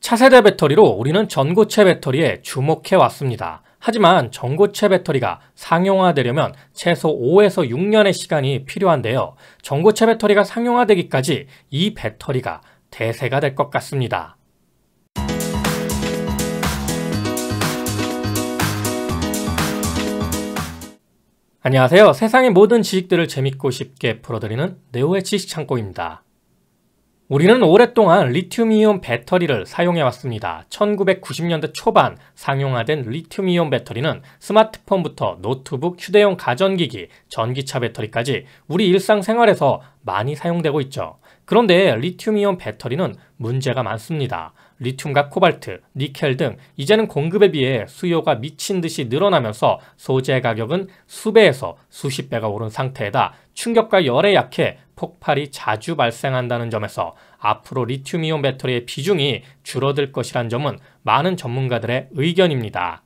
차세대 배터리로 우리는 전고체 배터리에 주목해 왔습니다. 하지만 전고체 배터리가 상용화되려면 최소 5에서 6년의 시간이 필요한데요. 전고체 배터리가 상용화되기까지 이 배터리가 대세가 될 것 같습니다. 안녕하세요. 세상의 모든 지식들을 재밌고 쉽게 풀어드리는 네오의 지식창고입니다. 우리는 오랫동안 리튬이온 배터리를 사용해왔습니다. 1990년대 초반 상용화된 리튬이온 배터리는 스마트폰부터 노트북, 휴대용 가전기기, 전기차 배터리까지 우리 일상생활에서 많이 사용되고 있죠. 그런데 리튬이온 배터리는 문제가 많습니다. 리튬과 코발트, 니켈 등 이제는 공급에 비해 수요가 미친 듯이 늘어나면서 소재 가격은 수배에서 수십 배가 오른 상태에다 충격과 열에 약해 폭발이 자주 발생한다는 점에서 앞으로 리튬이온 배터리의 비중이 줄어들 것이란 점은 많은 전문가들의 의견입니다.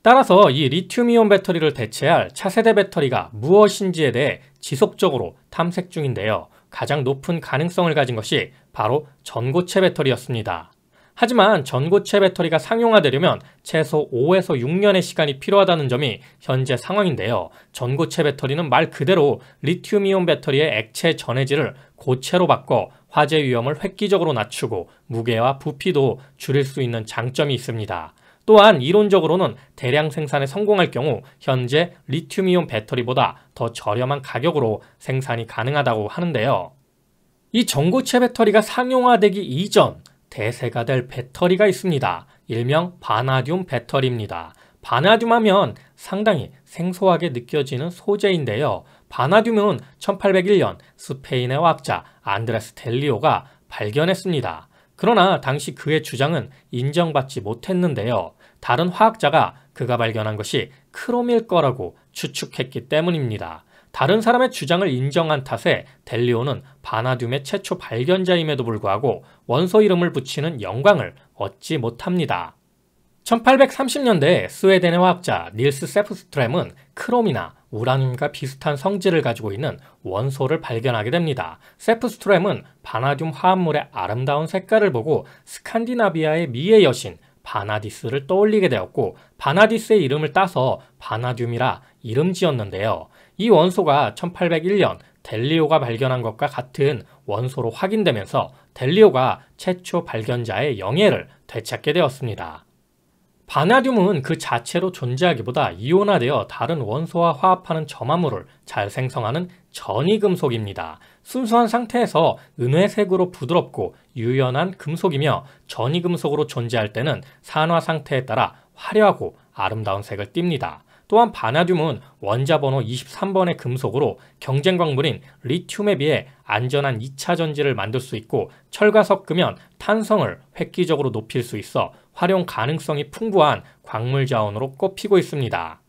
따라서 이 리튬이온 배터리를 대체할 차세대 배터리가 무엇인지에 대해 지속적으로 탐색 중인데요. 가장 높은 가능성을 가진 것이 바로 전고체 배터리였습니다. 하지만 전고체 배터리가 상용화되려면 최소 5에서 6년의 시간이 필요하다는 점이 현재 상황인데요. 전고체 배터리는 말 그대로 리튬이온 배터리의 액체 전해질을 고체로 바꿔 화재 위험을 획기적으로 낮추고 무게와 부피도 줄일 수 있는 장점이 있습니다. 또한 이론적으로는 대량 생산에 성공할 경우 현재 리튬이온 배터리보다 더 저렴한 가격으로 생산이 가능하다고 하는데요. 이 전고체 배터리가 상용화되기 이전 대세가 될 배터리가 있습니다. 일명 바나듐 배터리입니다. 바나듐 하면 상당히 생소하게 느껴지는 소재인데요. 바나듐은 1801년 스페인의 화학자 안드레스 델리오가 발견했습니다. 그러나 당시 그의 주장은 인정받지 못했는데요. 다른 화학자가 그가 발견한 것이 크롬일 거라고 추측했기 때문입니다. 다른 사람의 주장을 인정한 탓에 델리오는 바나듐의 최초 발견자임에도 불구하고 원소 이름을 붙이는 영광을 얻지 못합니다. 1830년대 스웨덴의 화학자 닐스 세프스트렘은 크롬이나 우라늄과 비슷한 성질을 가지고 있는 원소를 발견하게 됩니다. 세프스트렘은 바나듐 화합물의 아름다운 색깔을 보고 스칸디나비아의 미의 여신 바나디스를 떠올리게 되었고 바나디스의 이름을 따서 바나듐이라 이름 지었는데요. 이 원소가 1801년 델리오가 발견한 것과 같은 원소로 확인되면서 델리오가 최초 발견자의 영예를 되찾게 되었습니다. 바나듐은 그 자체로 존재하기보다 이온화되어 다른 원소와 화합하는 점화물을 잘 생성하는 전이금속입니다. 순수한 상태에서 은회색으로 부드럽고 유연한 금속이며 전이금속으로 존재할 때는 산화 상태에 따라 화려하고 아름다운 색을 띱니다. 또한 바나듐은 원자 번호 23번의 금속으로 경쟁 광물인 리튬에 비해 안전한 2차 전지를 만들 수 있고 철과 섞으면 탄성을 획기적으로 높일 수 있어 활용 가능성이 풍부한 광물 자원으로 꼽히고 있습니다.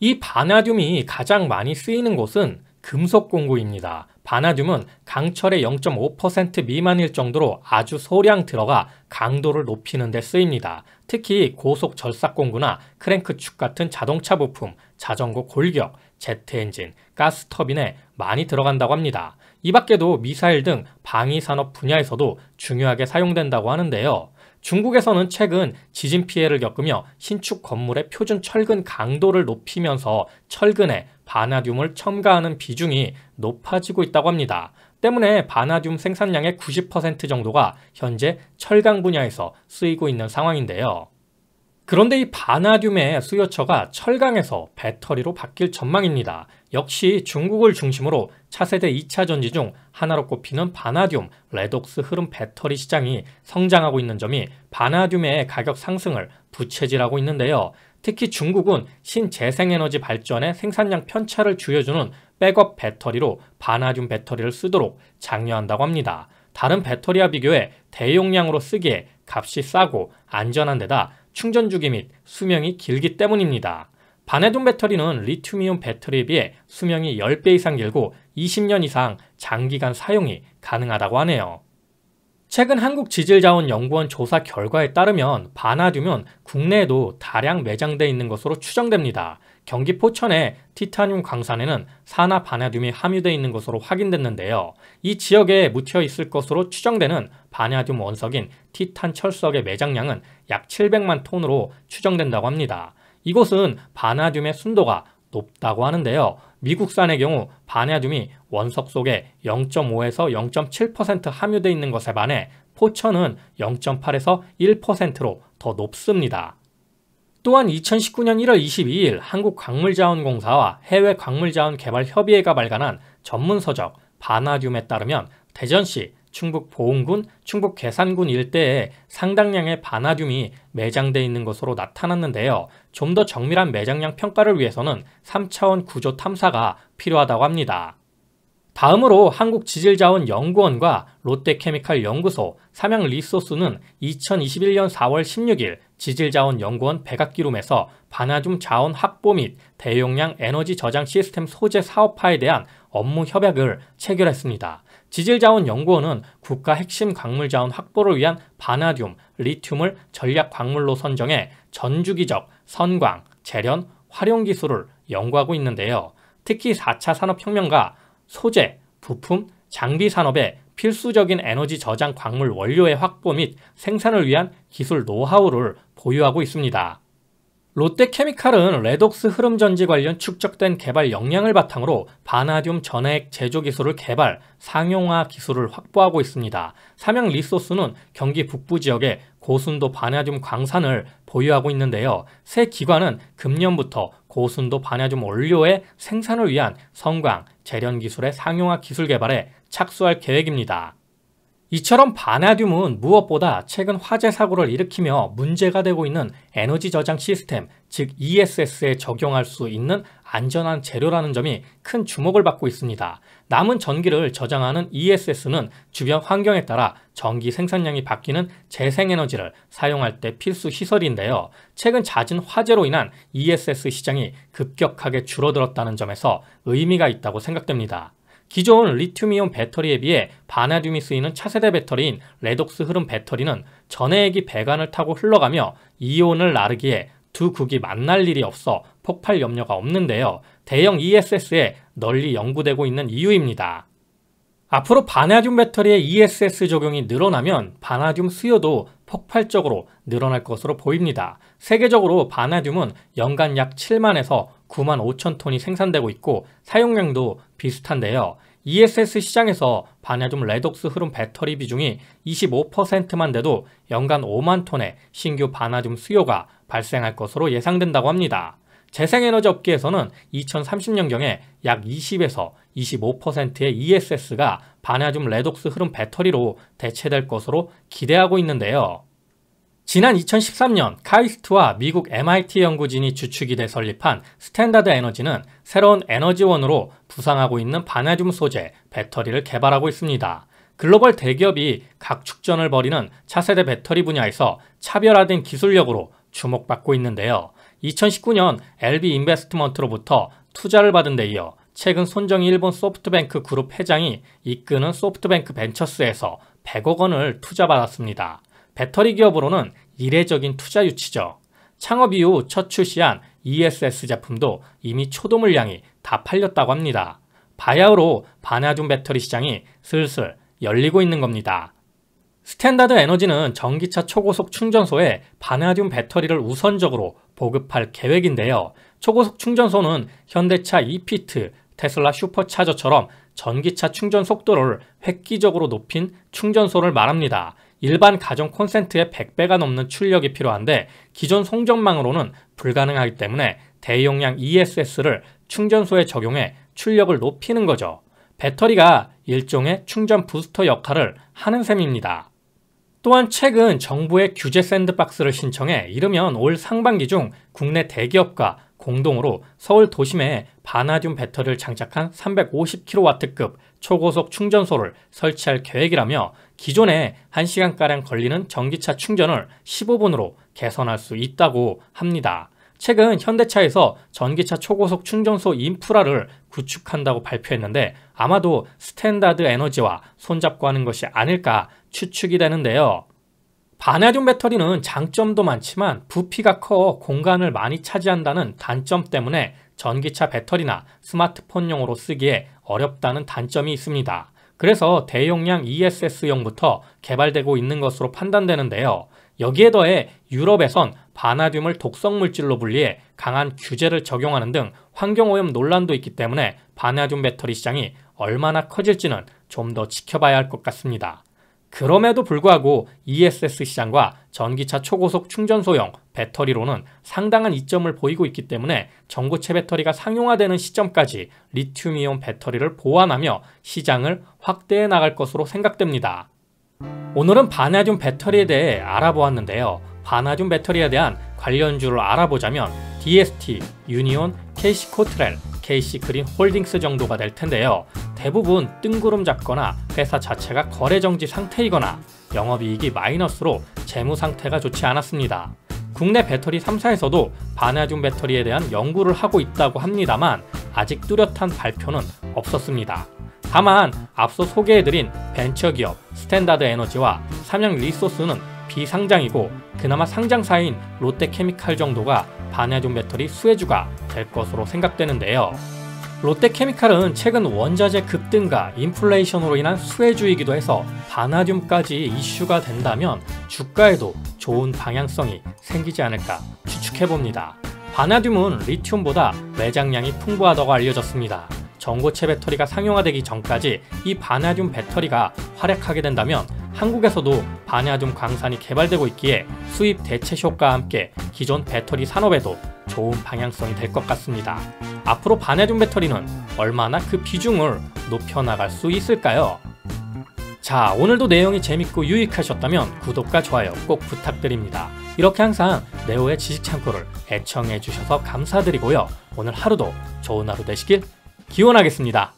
이 바나듐이 가장 많이 쓰이는 곳은 금속 공구입니다. 바나듐은 강철의 0.5% 미만일 정도로 아주 소량 들어가 강도를 높이는 데 쓰입니다. 특히 고속 절삭 공구나 크랭크축 같은 자동차 부품, 자전거 골격, 제트 엔진, 가스 터빈에 많이 들어간다고 합니다. 이 밖에도 미사일 등 방위 산업 분야에서도 중요하게 사용된다고 하는데요. 중국에서는 최근 지진 피해를 겪으며 신축 건물의 표준 철근 강도를 높이면서 철근에 바나듐을 첨가하는 비중이 높아지고 있다고 합니다. 때문에 바나듐 생산량의 90% 정도가 현재 철강 분야에서 쓰이고 있는 상황인데요. 그런데 이 바나듐의 수요처가 철강에서 배터리로 바뀔 전망입니다. 역시 중국을 중심으로 차세대 2차 전지 중 하나로 꼽히는 바나듐, 레독스 흐름 배터리 시장이 성장하고 있는 점이 바나듐의 가격 상승을 부채질하고 있는데요. 특히 중국은 신재생에너지 발전의 생산량 편차를 줄여주는 백업 배터리로 바나듐 배터리를 쓰도록 장려한다고 합니다. 다른 배터리와 비교해 대용량으로 쓰기에 값이 싸고 안전한 데다 충전 주기 및 수명이 길기 때문입니다. 바나듐 배터리는 리튬이온 배터리에 비해 수명이 10배 이상 길고 20년 이상 장기간 사용이 가능하다고 하네요. 최근 한국지질자원연구원 조사 결과에 따르면 바나듐은 국내에도 다량 매장되어 있는 것으로 추정됩니다. 경기 포천의 티타늄 광산에는 산화 바나듐이 함유되어 있는 것으로 확인됐는데요. 이 지역에 묻혀 있을 것으로 추정되는 바나듐 원석인 티탄 철석의 매장량은 약 700만 톤으로 추정된다고 합니다. 이곳은 바나듐의 순도가 높다고 하는데요. 미국산의 경우 바나듐이 원석 속에 0.5에서 0.7% 함유되어 있는 것에 반해 포천은 0.8에서 1%로 더 높습니다. 또한 2019년 1월 22일 한국광물자원공사와 해외광물자원개발협의회가 발간한 전문서적 바나듐에 따르면 대전시 충북 보은군, 충북 괴산군 일대에 상당량의 바나듐이 매장되어 있는 것으로 나타났는데요. 좀 더 정밀한 매장량 평가를 위해서는 3차원 구조 탐사가 필요하다고 합니다. 다음으로 한국지질자원연구원과 롯데케미칼 연구소, 삼양리소스는 2021년 4월 16일 지질자원연구원 백악기룸에서 바나듐 자원 확보 및 대용량 에너지 저장 시스템 소재 사업화에 대한 업무 협약을 체결했습니다. 지질자원연구원은 국가 핵심 광물자원 확보를 위한 바나듐, 리튬을 전략 광물로 선정해 전주기적, 선광, 재련, 활용 기술을 연구하고 있는데요. 특히 4차 산업혁명과 소재, 부품, 장비 산업의 필수적인 에너지 저장 광물 원료의 확보 및 생산을 위한 기술 노하우를 보유하고 있습니다. 롯데케미칼은 레독스 흐름 전지 관련 축적된 개발 역량을 바탕으로 바나듐 전해액 제조 기술을 개발, 상용화 기술을 확보하고 있습니다. 삼양리소스는 경기 북부 지역에 고순도 바나듐 광산을 보유하고 있는데요. 새 기관은 금년부터 고순도 바나듐 원료의 생산을 위한 성광, 재련 기술의 상용화 기술 개발에 착수할 계획입니다. 이처럼 바나듐은 무엇보다 최근 화재 사고를 일으키며 문제가 되고 있는 에너지 저장 시스템, 즉 ESS에 적용할 수 있는 안전한 재료라는 점이 큰 주목을 받고 있습니다. 남은 전기를 저장하는 ESS는 주변 환경에 따라 전기 생산량이 바뀌는 재생에너지를 사용할 때 필수 시설인데요. 최근 잦은 화재로 인한 ESS 시장이 급격하게 줄어들었다는 점에서 의미가 있다고 생각됩니다. 기존 리튬이온 배터리에 비해 바나듐이 쓰이는 차세대 배터리인 레독스 흐름 배터리는 전해액이 배관을 타고 흘러가며 이온을 나르기에 두 극이 만날 일이 없어 폭발 염려가 없는데요. 대형 ESS에 널리 연구되고 있는 이유입니다. 앞으로 바나듐 배터리의 ESS 적용이 늘어나면 바나듐 수요도 폭발적으로 늘어날 것으로 보입니다. 세계적으로 바나듐은 연간 약 7만에서 9만 5천 톤이 생산되고 있고 사용량도 비슷한데요. ESS 시장에서 바나듐 레독스 흐름 배터리 비중이 25%만 돼도 연간 5만 톤의 신규 바나듐 수요가 발생할 것으로 예상된다고 합니다. 재생에너지 업계에서는 2030년경에 약 20에서 25%의 ESS가 바나듐 레독스 흐름 배터리로 대체될 것으로 기대하고 있는데요. 지난 2013년 카이스트와 미국 MIT 연구진이 주축이 돼 설립한 스탠다드 에너지는 새로운 에너지원으로 부상하고 있는 바나듐 소재 배터리를 개발하고 있습니다. 글로벌 대기업이 각축전을 벌이는 차세대 배터리 분야에서 차별화된 기술력으로 주목받고 있는데요. 2019년 LB 인베스트먼트로부터 투자를 받은 데 이어 최근 손정희 일본 소프트뱅크 그룹 회장이 이끄는 소프트뱅크 벤처스에서 100억 원을 투자받았습니다. 배터리 기업으로는 이례적인 투자 유치죠. 창업 이후 첫 출시한 ESS 제품도 이미 초도 물량이 다 팔렸다고 합니다. 바야흐로 바나듐 배터리 시장이 슬슬 열리고 있는 겁니다. 스탠다드 에너지는 전기차 초고속 충전소에 바나듐 배터리를 우선적으로 보급할 계획인데요. 초고속 충전소는 현대차 이피트, 테슬라 슈퍼차저처럼 전기차 충전 속도를 획기적으로 높인 충전소를 말합니다. 일반 가정 콘센트의 100배가 넘는 출력이 필요한데 기존 송전망으로는 불가능하기 때문에 대용량 ESS를 충전소에 적용해 출력을 높이는 거죠. 배터리가 일종의 충전 부스터 역할을 하는 셈입니다. 또한 최근 정부의 규제 샌드박스를 신청해 이르면 올 상반기 중 국내 대기업과 공동으로 서울 도심에 바나듐 배터리를 장착한 350kW급 초고속 충전소를 설치할 계획이라며 기존에 1시간가량 걸리는 전기차 충전을 15분으로 개선할 수 있다고 합니다. 최근 현대차에서 전기차 초고속 충전소 인프라를 구축한다고 발표했는데 아마도 스탠다드 에너지와 손잡고 하는 것이 아닐까 추측이 되는데요. 바나듐 배터리는 장점도 많지만 부피가 커 공간을 많이 차지한다는 단점 때문에 전기차 배터리나 스마트폰용으로 쓰기에 어렵다는 단점이 있습니다. 그래서 대용량 ESS용부터 개발되고 있는 것으로 판단되는데요. 여기에 더해 유럽에선 바나듐을 독성물질로 분리해 강한 규제를 적용하는 등 환경오염 논란도 있기 때문에 바나듐 배터리 시장이 얼마나 커질지는 좀 더 지켜봐야 할 것 같습니다. 그럼에도 불구하고 ESS 시장과 전기차 초고속 충전소용 배터리로는 상당한 이점을 보이고 있기 때문에 전고체 배터리가 상용화되는 시점까지 리튬이온 배터리를 보완하며 시장을 확대해 나갈 것으로 생각됩니다. 오늘은 바나듐 배터리에 대해 알아보았는데요. 바나듐 배터리에 대한 관련주를 알아보자면 DST, 유니온, KC코트렐, KC그린 홀딩스 정도가 될 텐데요. 대부분 뜬구름 잡거나 회사 자체가 거래 정지 상태이거나 영업이익이 마이너스로 재무 상태가 좋지 않았습니다. 국내 배터리 3사에서도 바나듐 배터리에 대한 연구를 하고 있다고 합니다만 아직 뚜렷한 발표는 없었습니다. 다만 앞서 소개해드린 벤처기업 스탠다드 에너지와 삼양 리소스는 비상장이고 그나마 상장사인 롯데케미칼 정도가 바나듐 배터리 수혜주가 될 것으로 생각되는데요. 롯데케미칼은 최근 원자재 급등과 인플레이션으로 인한 수혜주이기도 해서 바나듐까지 이슈가 된다면 주가에도 좋은 방향성이 생기지 않을까 추측해봅니다. 바나듐은 리튬보다 매장량이 풍부하다고 알려졌습니다. 전고체 배터리가 상용화되기 전까지 이 바나듐 배터리가 활약하게 된다면 한국에서도 바나듐 광산이 개발되고 있기에 수입 대체 효과와 함께 기존 배터리 산업에도 좋은 방향성이 될 것 같습니다. 앞으로 바나듐 배터리는 얼마나 그 비중을 높여나갈 수 있을까요? 자, 오늘도 내용이 재밌고 유익하셨다면 구독과 좋아요 꼭 부탁드립니다. 이렇게 항상 네오의 지식창고를 애청해 주셔서 감사드리고요. 오늘 하루도 좋은 하루 되시길 기원하겠습니다.